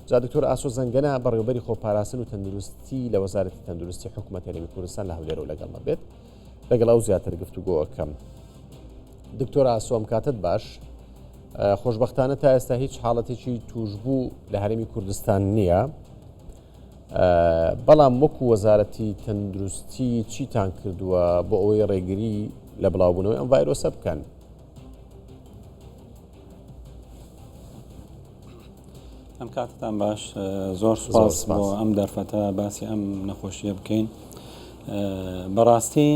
جا دکتۆر ئاسۆ زەنگەنە بەڕێوەبەری خۆپاراستن و تەندروستی لە وەزارەتی تەندروستی حکوومەت هەرێمی کوردستان لە هەولێرە و لەگەڵمە بێت لەگەڵ ئەو زیاتر گفتوگۆ ئەکەم. دکتۆر ئاسۆ ئەم کاتت باش، خۆشبەختانە تا ئێستا هیچ حاڵەتێکی توشبوو لە هەرێمی کوردستان نییە، بەڵام وەکو وەزارەتی تەندروستی چیتان کردووە بۆ ئەوەی ڕێگری لە بڵاوبوونەوەی ئەم ڤایرۆسە بکەن؟ ئەم کاتتان باش، زۆر سوپاس بۆ ئەم دەرفەتە باسی ئەم نەخۆشیە بکەین. بەڕاستی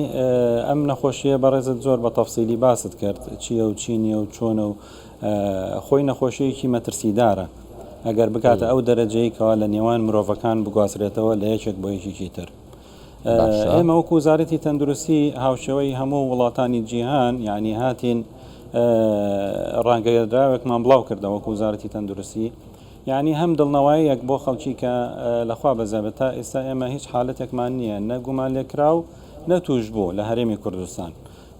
ئەم نەخۆشیە بەڕێزت زۆر بە تەفسیلی باست کرد چییە و چی نییە و چۆنە و خۆی نەخۆشیەکی مەترسیدارە ئەگەر بکاتە ئەو دەرەجەیەکەوە لە نێوان مرۆڤەکان بگوازرێتەوە لە یەکێک بۆ یەکێکی تر. ئێمە وەکو وزارەتی تەندروستی هاوشێوەی هەموو وڵاتانی جیهان یعنی هاتین ڕاگەیەدراوێکمان بڵاو کردەوە وەکو وزارەتی تەندروستی، یعنی هەم دڵنەوەیەک بۆ خەڵکی کە لەخوا بەزەبێت تا ئێستا ئێمە هیچ حالەتێکمان نییە نەگومان لێکرا و نەتوش بوو لە هەرێمی کوردستان،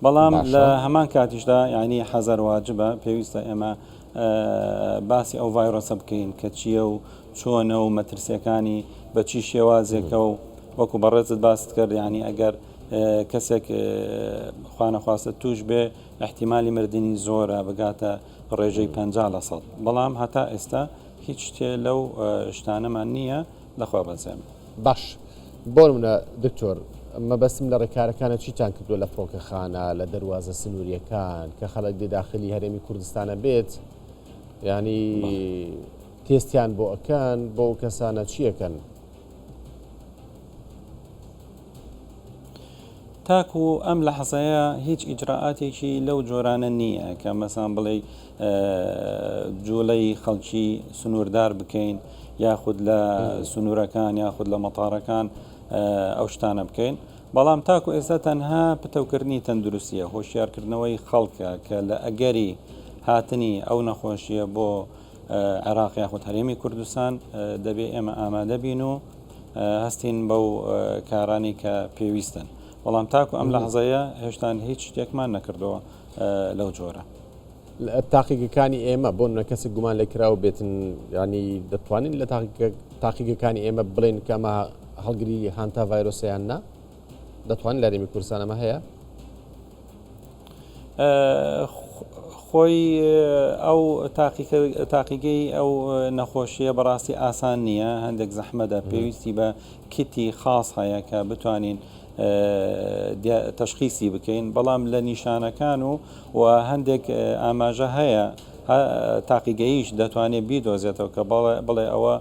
بەڵام لە هەمان کاتیشدا یعنی حەزەر واجبە پێویستە ئێمە باسی ئەو ڤایرۆسە بکەین کە چییە و چۆنە و مەترسیەکانی بە چی شێوازێکە و وەکو بەڕێزت باست کرد، یعنی ئەگەر کەسێک خوا نەخواستە توش بێ احتیمالی مردنی زۆرە بگاتە ڕێژەی 50%، بەڵام هەتا ئێستا هیچ شتێ لەو شتانەمان نییە لەخوا بەزێم. باش بۆ نمونە دکتۆر مەبەستم لە ڕێکارەکانە چیتان کردووە لە فڕۆکەخانە لە دەروازە سنووریەکان کە خەڵک داخلی هەرێمی کوردستانە بێت، ینی تێستیان بۆ ئەکەن بۆ کەسانە چیەکەن؟ تاکو ئەم لە حەزەیە هیچ ئیجراعاتێکی لەو جۆرانە نییە کە مەسان بڵێ جوڵەی خەڵکی سنووردار بکەین یاخود لە سنوورەکان یاخود لە مەتاڕەکان ئەو شتانە بکەین، بەڵام تاکو ئێستا تەنها پتەوکردنی تەندروستیە هۆشیارکردنەوەی خەڵکە کە لە ئەگەری هاتنی ئەو نەخۆشیە بۆ عێراق یاخود هەرێمی کوردستان دەبێ ئێمە ئامادە بین و هەستین بەو کارانی کە پێویستن، بەڵام تاکو ئەم لە حەزەیە هێشتان هیچ شتێکمان نەکردەوە لەو جۆرە. تاقیگەکانی ئێمە بۆ نە کەسێک گومان لێکراوە بێتن، ینی دەتوانین لە تاقیگەکانی ئێمە بڵێن کە ئەمە هەڵگری هانتا ڤایرۆسیان نا؟ دەتوانین لە هەرێمی کوردستان ئەمە هەیە؟ خۆی ئەو تاقیگەی ئەو نەخۆشیە بەڕاستی ئاسان نییە، هەندێک زەحمەدە پێویستی بە کیتی خاص هەیە کە بتوانین تەشخیصی بکەین، بەڵام لە نیشانەکان و هەندێک ئاماژە هەیە تاقیگەیش دەتوانێت بیدۆزێتەوە کە بڵێ ئەوە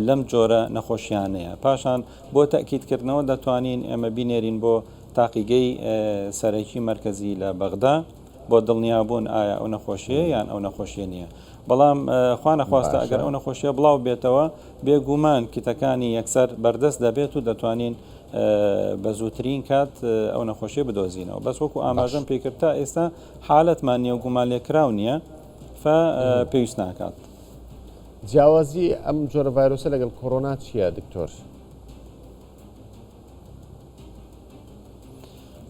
لەم جۆرە نەخۆشیانەیە. پاشان بۆ تەکیدکردنەوە دەتوانین ئێمە بینێرین بۆ تاقیگەی سەرەکی مرکزی لە بەغدا بۆ دڵنیابوون ئایا ئەو نەخۆشیە یان ئەو نەخۆشیە نییە، بەڵام خوا نەخواستە ئەگەر ئەو نەخۆشیە بڵاو بێتەوە بێگومان کیتەکانی یەکسەر بەردەست دەبێت و دەتوانین بە زووترین کات ئەو نەخۆشیە بدۆزینەوە، بەس وەکو ئاماژەم پێکرد تا ئێستا حالەتمان نییە و گومان لێکراو نییە پێویست ناکات. جیاوازی ئەم جۆرە ڤایرۆسە لەگەڵ کۆڕۆنا چییە دکتۆر؟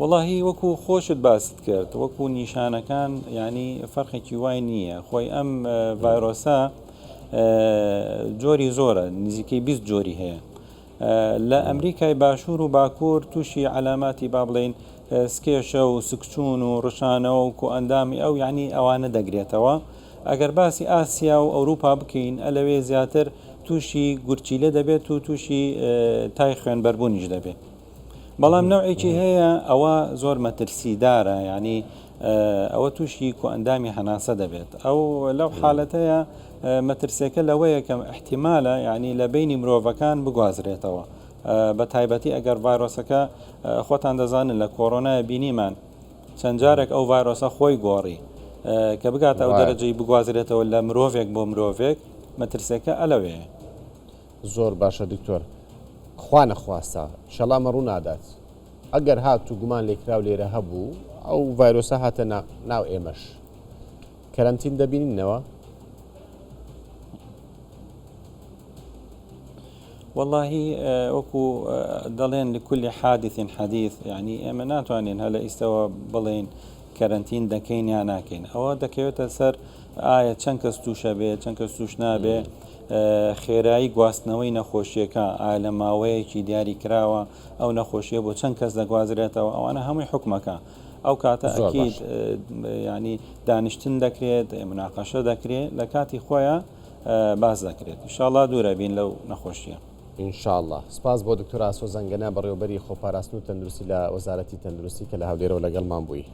وەڵاهی وەکو خۆشت باست کرد وەکو نیشانەکان ینی فەرقێکی وای نییە، خۆی ئەم ڤایرۆسە جۆری زۆرە، نزیکەی 20 جۆری هەیە. لە ئەمریکای باشوور و باکوور تووشی علاماتی با بڵێن سکێشە و سکچون و ڕشانەوە و ئەندامی ئەو یعنی ئەوانە دەگرێتەوە. ئەگەر باسی ئاسیا و ئەوروپا بکەین ئەلەوێ زیاتر تووشی گورچیلە دەبێت و تووشی تای خوێنبەربوونیش دەبێت، بەڵام نەوعێکی هەیە ئەوە زۆر مەترسیدارە، ینی ئەوە تووشی ئەندامی هەناسە دەبێت، ئەو لەو حالەتەیە مەترسیەکە لەوەیە کە احتیمالە ینی لە بینی مرۆڤەکان بگوازرێتەوە، بە تایبەتی ئەگەر ڤایرۆسەکە خۆتان دەزانن لە کۆڕۆنای بینیمان چەند جارێک ئەو ڤایرۆسە خۆی گۆڕی کە بگاتە ئەو دەرەجەی بگوازرێتەوە لە مرۆڤێک بۆ مرۆڤێک، مەترسیەکە ئەلەوێ. زۆر باشە دکتۆر، خوا نەخواستە شەڵامە ڕوو نادات ئەگەر هات و گومان لێکراو لێرە هەبوو ئەو ڤایرۆسە هاتە ناو ئێمەش کەرەنتین دەبینینەوە؟ واللهی وەکو دەڵێن لكل حادث حديث، یعنی ئێمە ناتوانین هەلە ئیستەوە بڵێن کەرەنتین دەکەین یا ناکەین، ئەوە دەکەوێتە سەر ئایا چەند کەس تووشە بێ چەند کەس تووش نابێ خێرایی گواستنەوەی نەخۆشیەکە لە ماوەیەکی دیاری کراوە ئەو نەخۆشیە بۆ چەند کەس دەگوازرێتەوە ئەوانە هەمووی حکومەکە ئەو کاتە ئەکید ینی دانیشتن دەکرێت مناقەشە دەکرێت لە کاتی خۆیان باز دەکرێت انشاءالله دوورە بین لەو نەخۆشیە. ئینشاءالله سپاس بۆ دکتۆر ئاسۆ زەنگەنە بەڕێوەبەری خۆپاراستن و تەندروستی لە وەزارەتی تەندروستی کە لە هەولێرەوە لەگەڵمان بووی.